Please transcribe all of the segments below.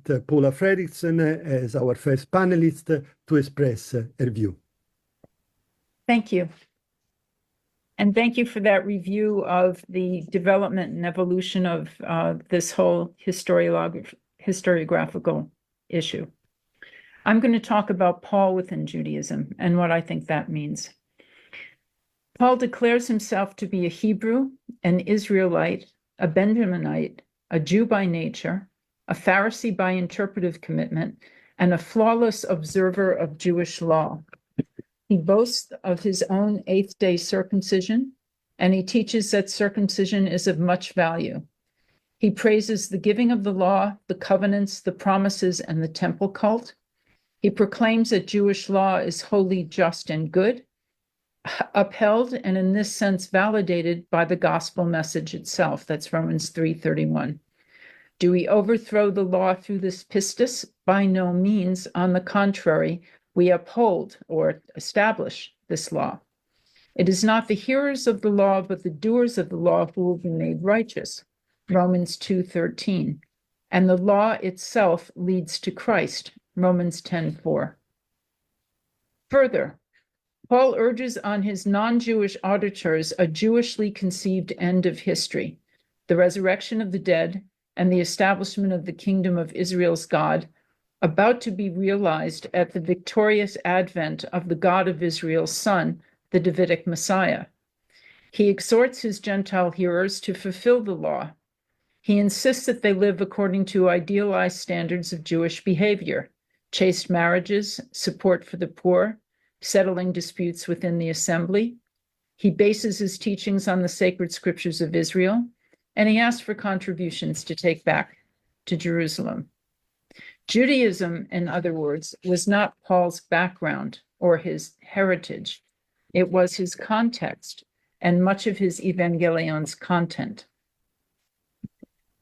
invite Paula Fredriksen as our first panelist to express her view. Thank you. And thank you for that review of the development and evolution of this whole historiographical issue. I'm going to talk about Paul within Judaism and what I think that means. Paul declares himself to be a Hebrew, an Israelite, a Benjaminite, a Jew by nature, a Pharisee by interpretive commitment, and a flawless observer of Jewish law. He boasts of his own eighth-day circumcision, and he teaches that circumcision is of much value. He praises the giving of the law, the covenants, the promises, and the temple cult. He proclaims that Jewish law is holy, just, and good, upheld and in this sense validated by the gospel message itself. That's Romans 3:31. Do we overthrow the law through this pistis? By no means. On the contrary, we uphold or establish this law. It is not the hearers of the law, but the doers of the law who will be made righteous. Romans 2:13. And the law itself leads to Christ. Romans 10:4. Further, Paul urges on his non-Jewish auditors a Jewishly conceived end of history, the resurrection of the dead and the establishment of the kingdom of Israel's God, about to be realized at the victorious advent of the God of Israel's Son, the Davidic Messiah. He exhorts his Gentile hearers to fulfill the law. He insists that they live according to idealized standards of Jewish behavior, chaste marriages, support for the poor, settling disputes within the assembly. He bases his teachings on the sacred scriptures of Israel, and he asks for contributions to take back to Jerusalem. Judaism, in other words, was not Paul's background or his heritage. It was his context and much of his Evangelion's content.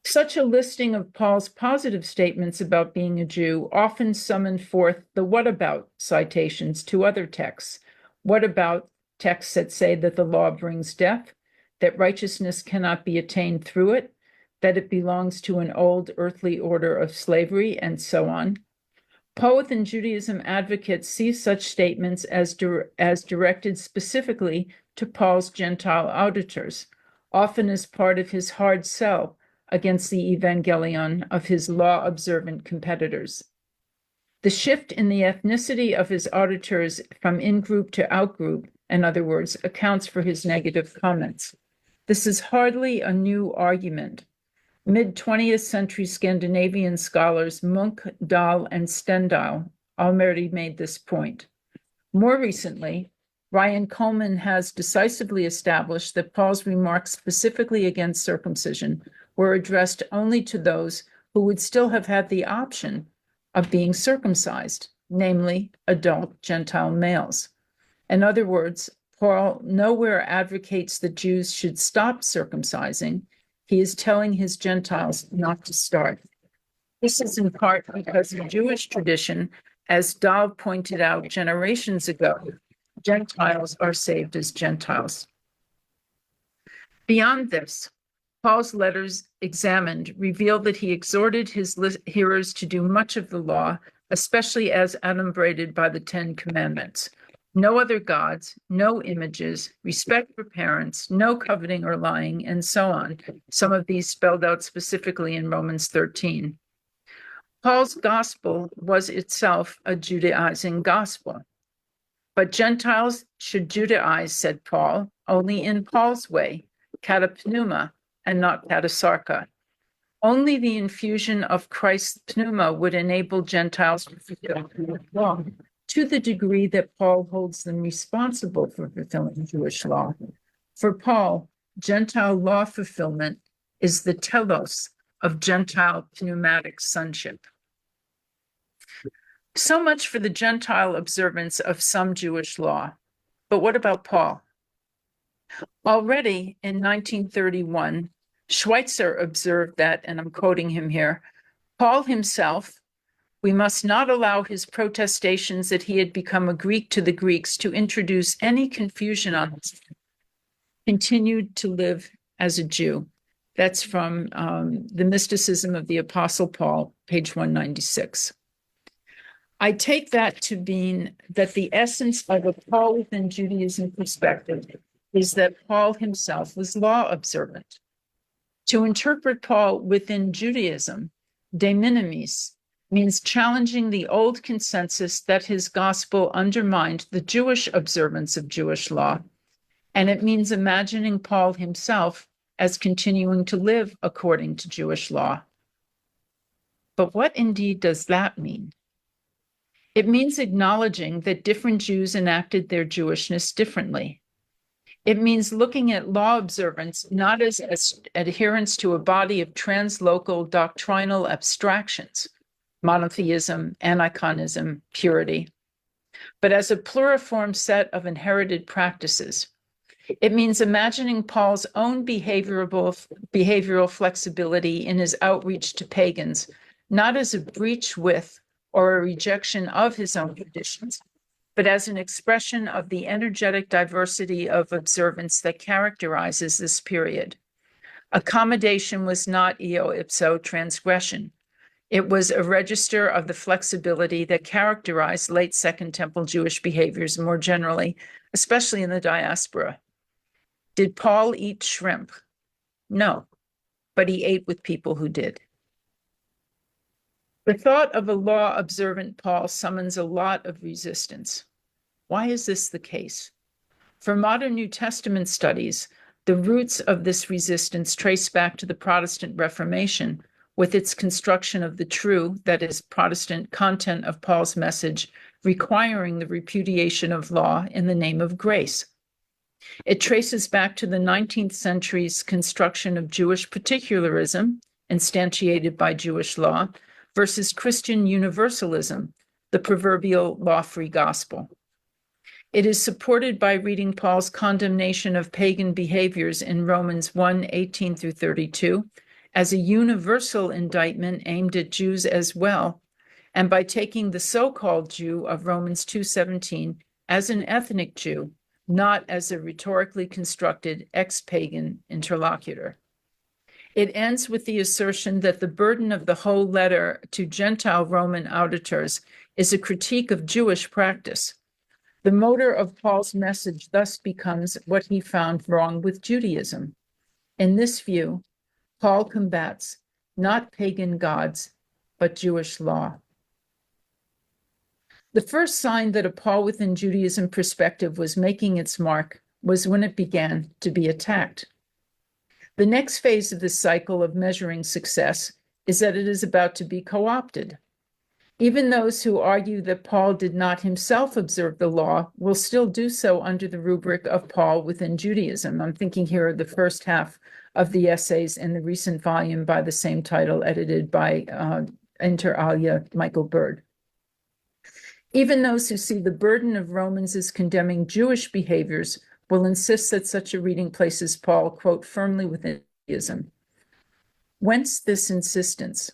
Such a listing of Paul's positive statements about being a Jew often summoned forth the what about citations to other texts. What about texts that say that the law brings death, that righteousness cannot be attained through it, that it belongs to an old earthly order of slavery, and so on. Paul within Judaism advocates see such statements as directed specifically to Paul's Gentile auditors, often as part of his hard sell against the Evangelion of his law-observant competitors. The shift in the ethnicity of his auditors from in-group to out-group, in other words, accounts for his negative comments. This is hardly a new argument. Mid-20th century Scandinavian scholars Munch, Dahl, and Stendhal already made this point. More recently, Ryan Coleman has decisively established that Paul's remarks specifically against circumcision were addressed only to those who would still have had the option of being circumcised, namely adult Gentile males. In other words, Paul nowhere advocates that Jews should stop circumcising. He is telling his Gentiles not to start. This is in part because in Jewish tradition, as Dahl pointed out generations ago, Gentiles are saved as Gentiles. Beyond this, Paul's letters examined reveal that he exhorted his hearers to do much of the law, especially as adumbrated by the Ten Commandments. No other gods, no images, respect for parents, no coveting or lying, and so on. Some of these spelled out specifically in Romans 13. Paul's gospel was itself a Judaizing gospel. But Gentiles should Judaize, said Paul, only in Paul's way, katapneuma, and not katasarka. Only the infusion of Christ's pneuma would enable Gentiles to fulfill the law, to the degree that Paul holds them responsible for fulfilling Jewish law. For Paul, Gentile law fulfillment is the telos of Gentile pneumatic sonship. So much for the Gentile observance of some Jewish law. But what about Paul? Already in 1931, Schweitzer observed that, and I'm quoting him here, Paul himself, we must not allow his protestations that he had become a Greek to the Greeks to introduce any confusion on us, continued to live as a Jew. That's from The Mysticism of the Apostle Paul, page 196. I take that to mean that the essence of a Paul within Judaism perspective is that Paul himself was law observant. To interpret Paul within Judaism, de minimis, means challenging the old consensus that his gospel undermined the Jewish observance of Jewish law, and it means imagining Paul himself as continuing to live according to Jewish law. But what indeed does that mean? It means acknowledging that different Jews enacted their Jewishness differently. It means looking at law observance not as adherence to a body of translocal doctrinal abstractions, monotheism, aniconism, purity, but as a pluriform set of inherited practices. It means imagining Paul's own behavioral flexibility in his outreach to pagans, not as a breach with or a rejection of his own traditions, but as an expression of the energetic diversity of observance that characterizes this period. Accommodation was not eo ipso transgression. It was a register of the flexibility that characterized late Second Temple Jewish behaviors more generally, especially in the diaspora. Did Paul eat shrimp? No, but he ate with people who did. The thought of a law-observant Paul summons a lot of resistance. Why is this the case? For modern New Testament studies, the roots of this resistance trace back to the Protestant Reformation, with its construction of the true, that is, Protestant content of Paul's message, requiring the repudiation of law in the name of grace. It traces back to the 19th century's construction of Jewish particularism, instantiated by Jewish law, versus Christian universalism, the proverbial law-free gospel. It is supported by reading Paul's condemnation of pagan behaviors in Romans 1:18 through 32, as a universal indictment aimed at Jews as well, and by taking the so-called Jew of Romans 2:17 as an ethnic Jew, not as a rhetorically constructed ex-pagan interlocutor. It ends with the assertion that the burden of the whole letter to Gentile Roman auditors is a critique of Jewish practice. The motor of Paul's message thus becomes what he found wrong with Judaism. In this view, Paul combats not pagan gods, but Jewish law. The first sign that a Paul within Judaism perspective was making its mark was when it began to be attacked. The next phase of this cycle of measuring success is that it is about to be co-opted. Even those who argue that Paul did not himself observe the law will still do so under the rubric of Paul within Judaism. I'm thinking here of the first half of the essays in the recent volume by the same title, edited by inter alia Michael Bird. Even those who see the burden of Romans as condemning Jewish behaviors will insist that such a reading places Paul, quote, firmly within Judaism. Whence this insistence?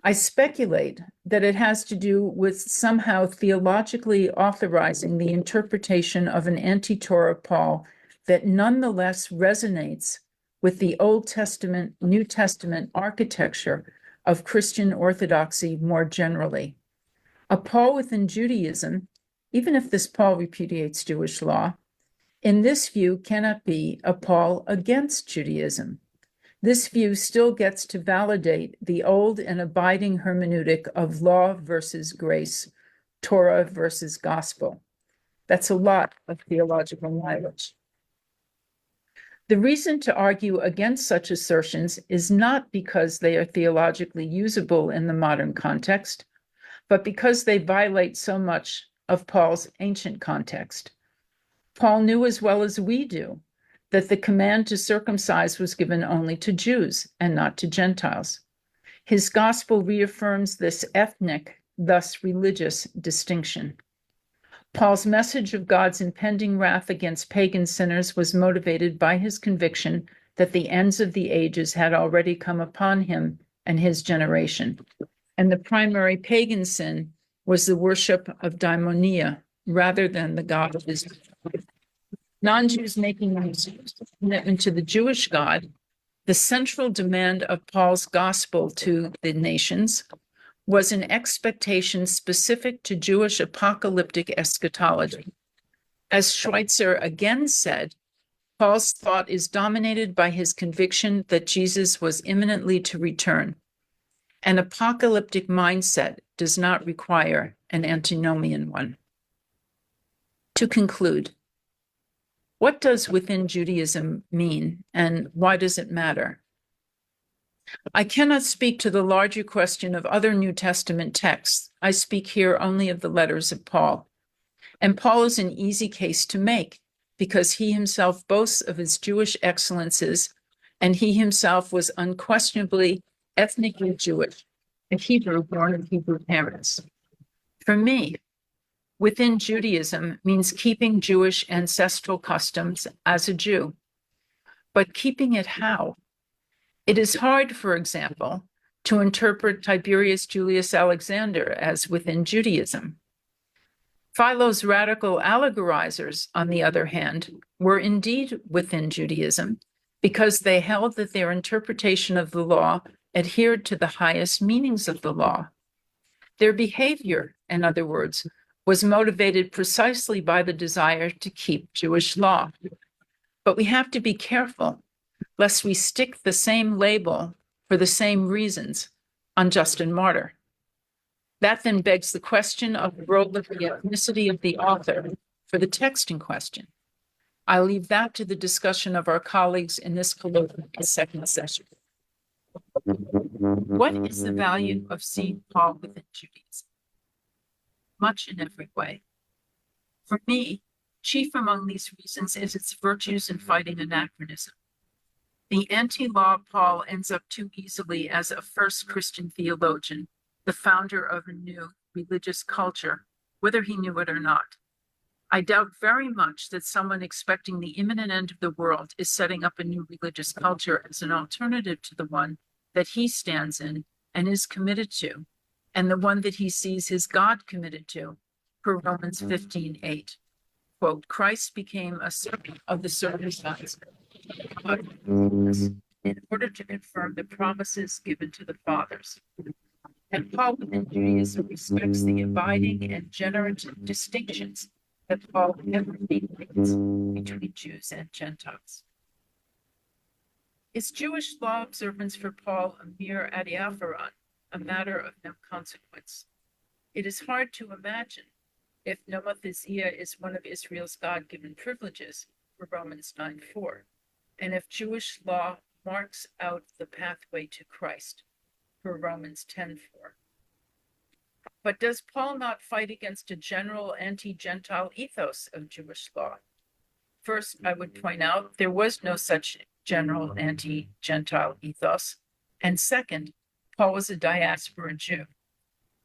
I speculate that it has to do with somehow theologically authorizing the interpretation of an anti-Torah Paul that nonetheless resonates with the Old Testament, New Testament architecture of Christian orthodoxy more generally. A Paul within Judaism, even if this Paul repudiates Jewish law, in this view cannot be a Paul against Judaism. This view still gets to validate the old and abiding hermeneutic of law versus grace, Torah versus gospel. That's a lot of theological mileage. The reason to argue against such assertions is not because they are theologically usable in the modern context, but because they violate so much of Paul's ancient context. Paul knew as well as we do that the command to circumcise was given only to Jews and not to Gentiles. His gospel reaffirms this ethnic, thus religious, distinction. Paul's message of God's impending wrath against pagan sinners was motivated by his conviction that the ends of the ages had already come upon him and his generation, and the primary pagan sin was the worship of daimonia rather than the God of Israel. Non-Jews making a commitment to the Jewish God The central demand of Paul's gospel to the nations was an expectation specific to Jewish apocalyptic eschatology. As Schweitzer again said, Paul's thought is dominated by his conviction that Jesus was imminently to return. An apocalyptic mindset does not require an antinomian one. To conclude, what does within Judaism mean, and why does it matter? I cannot speak to the larger question of other New Testament texts. I speak here only of the letters of Paul. And Paul is an easy case to make because he himself boasts of his Jewish excellences, and he himself was unquestionably ethnically Jewish, a Hebrew born of Hebrew parents. For me, within Judaism means keeping Jewish ancestral customs as a Jew. But keeping it how? It is hard, for example, to interpret Tiberius Julius Alexander as within Judaism. Philo's radical allegorizers, on the other hand, were indeed within Judaism because they held that their interpretation of the law adhered to the highest meanings of the law. Their behavior, in other words, was motivated precisely by the desire to keep Jewish law. But we have to be careful lest we stick the same label for the same reasons on Justin Martyr. That then begs the question of the role of the ethnicity of the author for the text in question. I leave that to the discussion of our colleagues in this colloquial second session. What is the value of seeing Paul within Judaism? Much in every way. For me, chief among these reasons is its virtues in fighting anachronism. The anti-law Paul ends up too easily as a first Christian theologian, the founder of a new religious culture, whether he knew it or not. I doubt very much that someone expecting the imminent end of the world is setting up a new religious culture as an alternative to the one that he stands in and is committed to, and the one that he sees his God committed to, per Romans 15:8. Quote, Christ became a servant of the circumcised in order to confirm the promises given to the fathers. And Paul within Judaism respects the abiding and generative distinctions that Paul never makes between Jews and Gentiles. Is Jewish law observance for Paul a mere adiaphoron, a matter of no consequence? It is hard to imagine if nomothesia is one of Israel's God-given privileges, for Romans 9:4, and if Jewish law marks out the pathway to Christ, for Romans 10:4. But does Paul not fight against a general anti-Gentile ethos of Jewish law? First, I would point out there was no such general anti-Gentile ethos. And second, Paul was a diaspora Jew.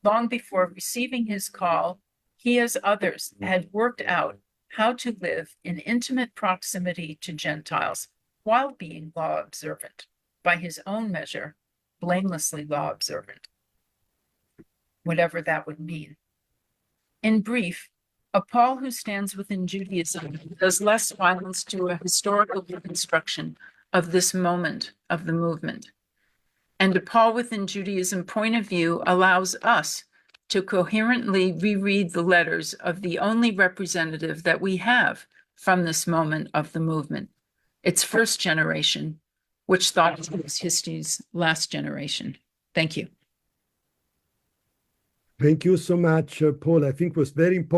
Long before receiving his call, he, as others, had worked out how to live in intimate proximity to Gentiles while being law observant, by his own measure, blamelessly law observant, whatever that would mean. In brief, a Paul who stands within Judaism does less violence to a historical reconstruction of this moment of the movement. And a Paul within Judaism point of view allows us to coherently reread the letters of the only representative that we have from this moment of the movement, its first generation, which thought it was history's last generation. Thank you. Thank you so much, Paul. I think it was very important.